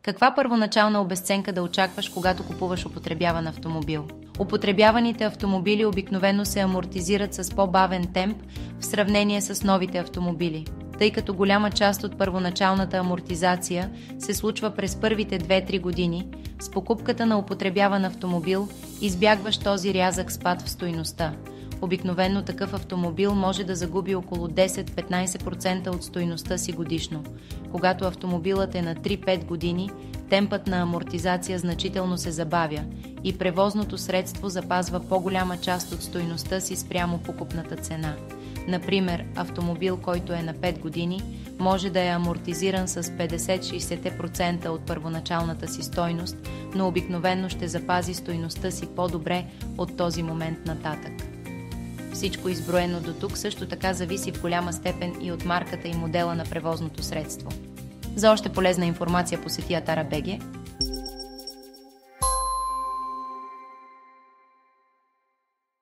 Каква първоначална обезценка да очакваш, когато купуваш употребяван автомобил? Употребяваните автомобили обикновено се амортизират с по-бавен темп в сравнение с новите автомобили, тъй като голяма част от първоначалната амортизация се случва през първите 2-3 години. С покупката на употребяван автомобил избягваш този рязък спад в стойността. Обикновено такъв автомобил може да загуби около 10-15% от стойността си годишно. Когато автомобилът е на 3-5 години, темпът на амортизация значително се забавя и превозното средство запазва по-голяма част от стойността си спрямо покупната цена. Например, автомобил, който е на 5 години, може да е амортизиран с 50-60% от първоначалната си стойност, но обикновено ще запази стойността си по-добре от този момент нататък. Всичко изброено до тук също така зависи в голяма степен и от марката и модела на превозното средство. За още полезна информация посети Atara.bg.